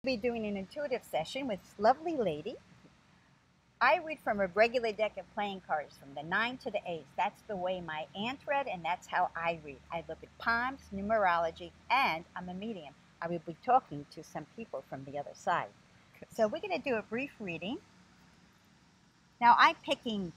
Be doing an intuitive session with this lovely lady. I read from a regular deck of playing cards from the 9 to the 8. That's the way my aunt read, and that's how I read. I look at palms, numerology, and I'm a medium. I will be talking to some people from the other side. So we're going to do a brief reading. Now I'm picking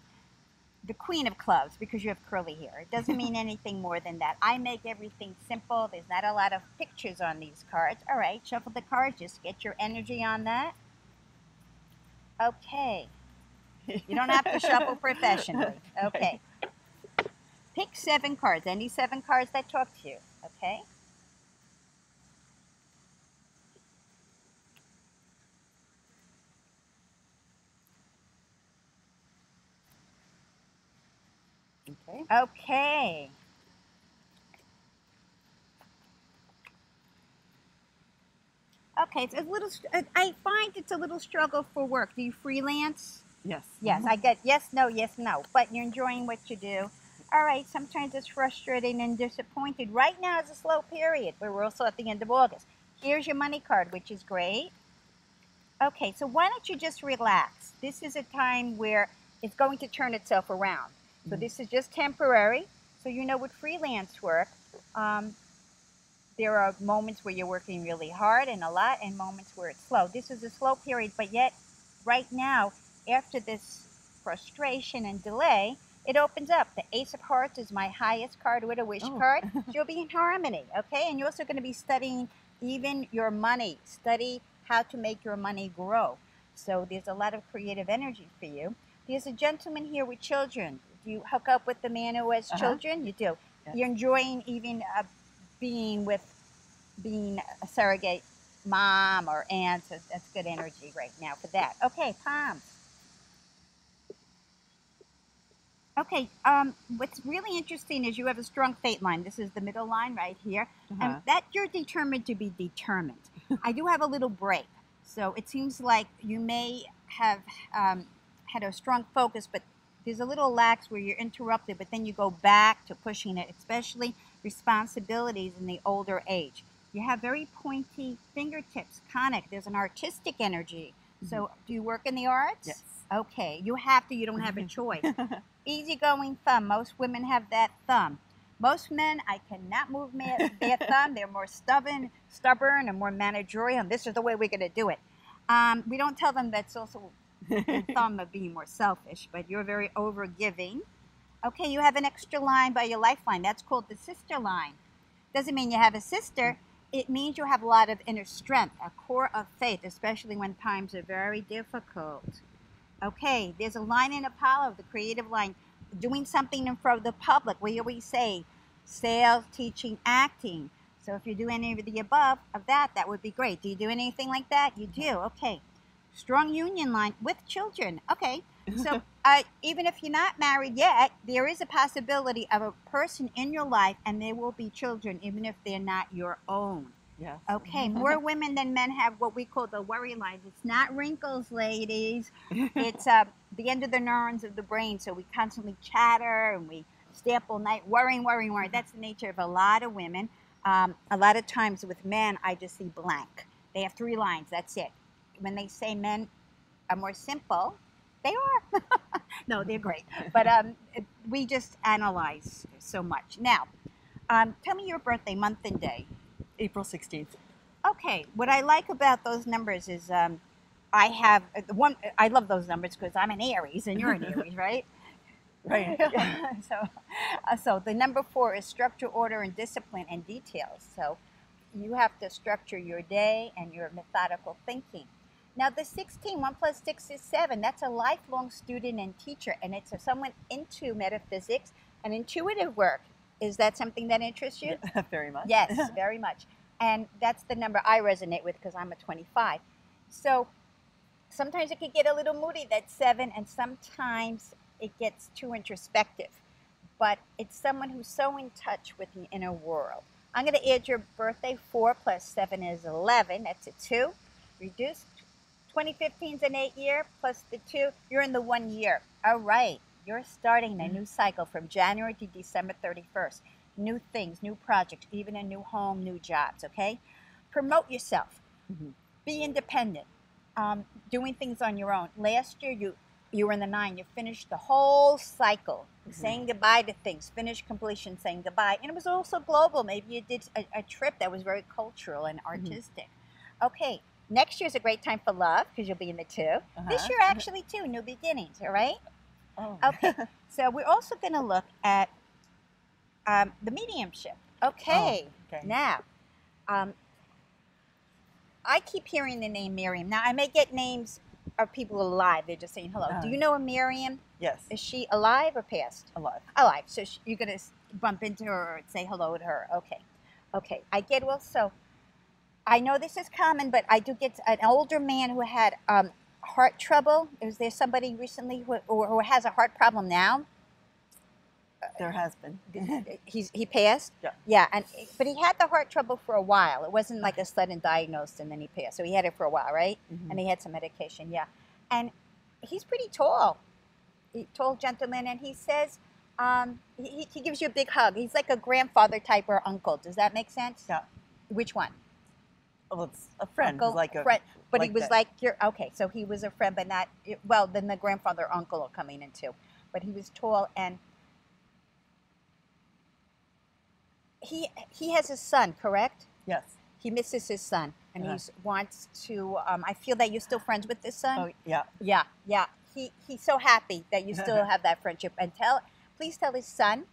the Queen of Clubs because you have curly hair. It doesn't mean anything more than that. I make everything simple. There's not a lot of pictures on these cards. All right, shuffle the cards. Just get your energy on that. Okay. You don't have to shuffle professionally. Okay. Pick 7 cards. Any 7 cards that talk to you. Okay. Okay. Okay. Okay, it's a little. I find it's a little struggle for work. Do you freelance? Yes. Yes, I get yes, no. But you're enjoying what you do. All right, sometimes it's frustrating and disappointed. Right now is a slow period, but we're also at the end of August. Here's your money card, which is great. Okay, so why don't you just relax? This is a time where it's going to turn itself around. So this is just temporary. So you know with freelance work, there are moments where you're working really hard and a lot, and moments where it's slow. This is a slow period, but yet right now, after this frustration and delay, it opens up. The Ace of Hearts is my highest card with a wish card. So you'll be in harmony, okay? And you're also going to be studying even your money. Study how to make your money grow. So there's a lot of creative energy for you. There's a gentleman here with children. Do you hook up with the man who has children? You do. Yes. You're enjoying even being a surrogate mom or aunt. So that's good energy right now for that. Okay, palms. Okay, what's really interesting is you have a strong fate line. This is the middle line right here. And that you're determined to be determined. I do have a little break. So it seems like you may have had a strong focus, but there's a little lax where you're interrupted, but then you go back to pushing it, especially responsibilities in the older age. You have very pointy fingertips, conic. There's an artistic energy. So do you work in the arts? Yes. Okay, you have to, you don't have a choice. Easygoing thumb. Most women have that thumb. Most men, I cannot move their thumb. They're more stubborn and more managerial. And this is the way we're going to do it. We don't tell them that's also a thumb of being more selfish, but you're very overgiving. Okay, you have an extra line by your lifeline. That's called the sister line. Doesn't mean you have a sister. It means you have a lot of inner strength, a core of faith, especially when times are very difficult. Okay, there's a line in Apollo, the creative line, doing something in front of the public. We always say sales, teaching, acting. So if you do any of the above of that, that would be great. Do you do anything like that? You do. Okay. Strong union line with children. Okay. So even if you're not married yet, there is a possibility of a person in your life, and there will be children, even if they're not your own. Yes. Okay, more women than men have what we call the worry lines. It's not wrinkles, ladies. It's the end of the neurons of the brain. So we constantly chatter and we stay up all night worrying. That's the nature of a lot of women. A lot of times with men, I just see blank. They have 3 lines. That's it. When they say men are more simple, they are. No, they're great. But we just analyze so much. Now, tell me your birthday, month and day. April 16th. Okay, what I like about those numbers is I have one. I love those numbers because I'm an Aries and you're an Aries, right? Right. So the number 4 is structure, order, and discipline and details. So you have to structure your day and your methodical thinking. Now the 16, 1 plus 6 is 7. That's a lifelong student and teacher, and it's someone into metaphysics and intuitive work. Is that something that interests you? Yeah, very much. Yes, very much. And that's the number I resonate with because I'm a 25. So sometimes it could get a little moody, that's 7, and sometimes it gets too introspective. But it's someone who's so in touch with the inner world. I'm going to add your birthday. 4 plus 7 is 11. That's a 2. Reduce. 2015 is an 8 year plus the 2. You're in the 1 year. All right. You're starting a new cycle from January to December 31st. New things, new projects, even a new home, new jobs, okay? Promote yourself. Be independent. Doing things on your own. Last year, you were in the 9. You finished the whole cycle, saying goodbye to things. Finish, completion, saying goodbye. And it was also global. Maybe you did a trip that was very cultural and artistic. Okay, next year's a great time for love because you'll be in the 2. This year, actually, too, new beginnings, all right? Oh. Okay, so we're also going to look at the mediumship. Okay, now, I keep hearing the name Miriam. Now, I may get names of people alive. They're just saying hello. Do you know a Miriam? Yes. Is she alive or passed? Alive. Alive. So you're going to bump into her or say hello to her. Okay. Okay. I get also, I know this is common, but I do get an older man who had heart trouble. Is there somebody recently who has a heart problem now? There has been. He passed? Yeah. Yeah, but he had the heart trouble for a while. It wasn't like a sudden diagnosis and then he passed. So he had it for a while, right? And he had some medication, yeah. And he's pretty tall. Tall gentleman, and he says, he gives you a big hug. He's like a grandfather type or uncle. Does that make sense? Yeah. Which one? Well, it's a friend. Uncle, like a friend. But like he was that. like, okay, so he was a friend, but not, well, then the grandfather uncle are coming in too. But he was tall, and he has a son, correct? Yes. He misses his son, and he wants to. I feel that you're still friends with this son. Oh, yeah. Yeah, yeah. He's so happy that you still have that friendship. And please tell his son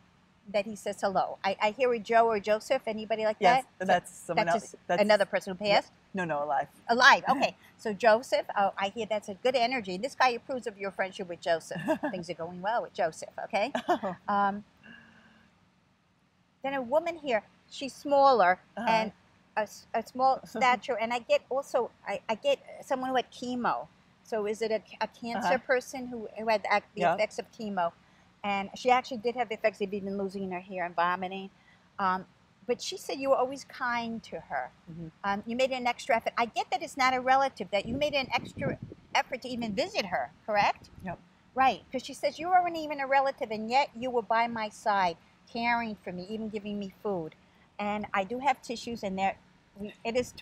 that he says hello. I hear a Joe or Joseph. Anybody like Yes, that? that's someone else. That's another person who passed. No, alive. Alive. Okay. So Joseph. Oh, I hear that's a good energy. This guy approves of your friendship with Joseph. Things are going well with Joseph. Okay. Then a woman here, she's smaller and a small stature, and I get also, I get someone who had chemo. So is it a cancer person who had the effects of chemo? And she actually did have the effects of even losing her hair and vomiting. But she said you were always kind to her. You made an extra effort. I get that it's not a relative, that you made an extra effort to even visit her, correct? Yep. Right, because she says you weren't even a relative, and yet you were by my side, caring for me, even giving me food. And I do have tissues, and it is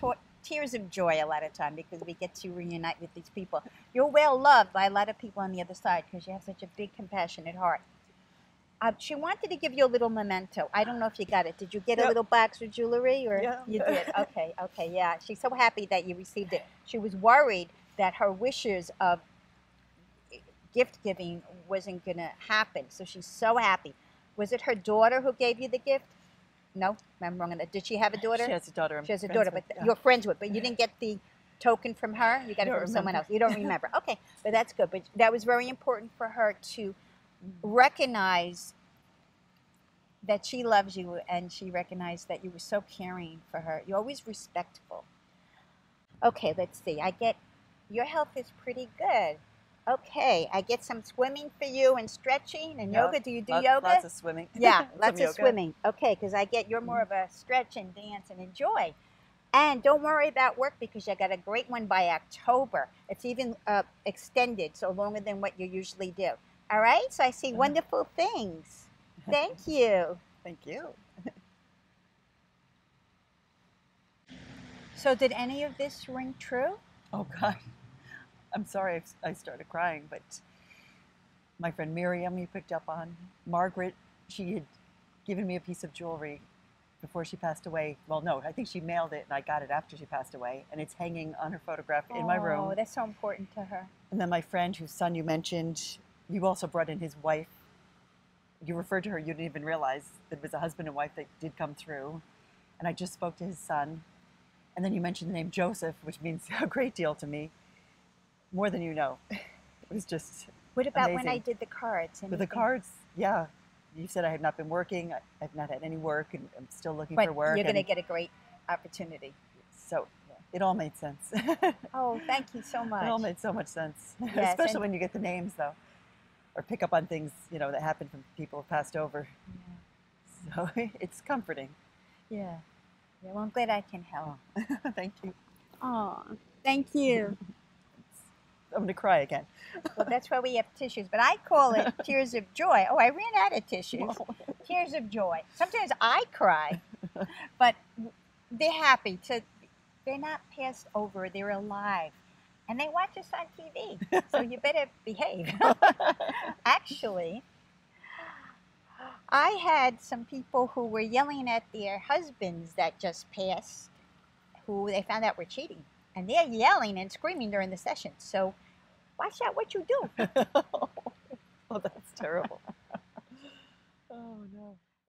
tears of joy a lot of time because we get to reunite with these people. You're well loved by a lot of people on the other side because you have such a big, compassionate heart. She wanted to give you a little memento. I don't know if you got it. Did you get a little box of jewelry? Or Yeah. You did? Okay, yeah. She's so happy that you received it. She was worried that her wishes of gift giving wasn't going to happen. So she's so happy. Was it her daughter who gave you the gift? No, I'm wrong on that. Did she have a daughter? She has a daughter. She has a daughter, but you're friends with. But you didn't get the token from her. You got it from someone else. You don't remember. Okay, but that's good. But that was very important for her to recognize that she loves you, and she recognized that you were so caring for her. You're always respectful. Okay, let's see. I get your health is pretty good. Okay, I get some swimming for you and stretching and yoga. Do you do yoga? Lots of swimming. Yeah, lots of yoga. swimming. Okay, because I get you're more of a stretch and dance and enjoy. And don't worry about work because you got a great one by October. It's even extended, so longer than what you usually do. All right, so I see wonderful things. Thank you. Thank you. So did any of this ring true? Oh, God. I'm sorry I started crying, but my friend Miriam, you picked up on. Margaret, she had given me a piece of jewelry before she passed away. Well, no, I think she mailed it, and I got it after she passed away, and it's hanging on her photograph in my room. Oh, that's so important to her. And then my friend, whose son you mentioned, you also brought in his wife. You referred to her, you didn't even realize that it was a husband and wife that did come through. And I just spoke to his son. And then you mentioned the name Joseph, which means a great deal to me. More than you know. It was just What about amazing. when I did the cards? With the cards, yeah. You said I have not been working. I've not had any work, and I'm still looking But for work. you're going to get a great opportunity. So it all made sense. Oh, thank you so much. It all made so much sense. Yes, Especially and- when you get the names, though. Or pick up on things, you know, that happen from people who passed over. Yeah. So it's comforting. Yeah. Well, I'm glad I can help. Thank you. Oh, thank you. I'm going to cry again. Well, that's why we have tissues, but I call it tears of joy. Oh, I ran out of tissues. Tears of joy. Sometimes I cry, but they're happy to They're not passed over, they're alive. And they watch us on TV, so you better behave. Actually, I had some people who were yelling at their husbands that just passed, who they found out were cheating. And they're yelling and screaming during the session. So watch out what you do. Oh, that's terrible. Oh, no.